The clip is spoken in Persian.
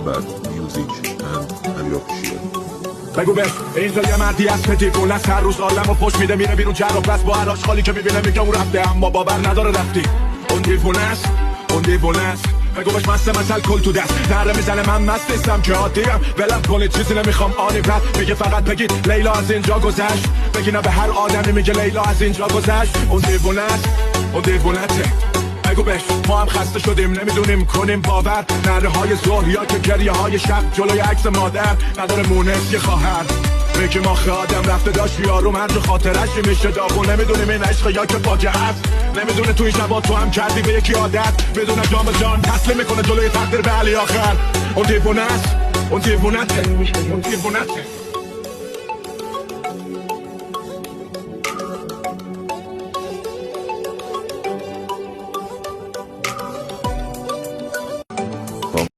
Bad Music and Amir Official. بگو به اینجا یه مردی از پتیفون است، هر روز عالمو پشت میده میره بیرون جر و بس، با هر آشغالی که میبینه میگه اون رفته اما باور نداره رفتی. اون دیوونه است، اون دیوونه است. بگو بهش مست مثل کل تو دست نره میزنه، من مست نیستم که عادیم ولم کنید چیزی نمیخوام آنی بعد میگه فقط بگید لیلا از اینجا گذشت، بگی نه به هر آدمی میگه لیلا از اینجا گذشت. اون دیوونه است، اون دیوونته. بگو بهش ما هم خسته شدیم نمیدونیم کنیم باور، نره های ظهر یا که گریه های شب جلوی عکس مادر نداره مونس یه خواهر، میگه ما آدم رفته داشت یارو مرج خاطرش میشه داغون، نمیدونیم این عشق یا که فاجعه است، نمیدونه تو این شبا تو هم کردی به یکی عادت بدون جام جان تسلیم میکنه جلوی تقدیر به علی آخر. اون دیوونه است، اون دیوونته، اون دیوونته.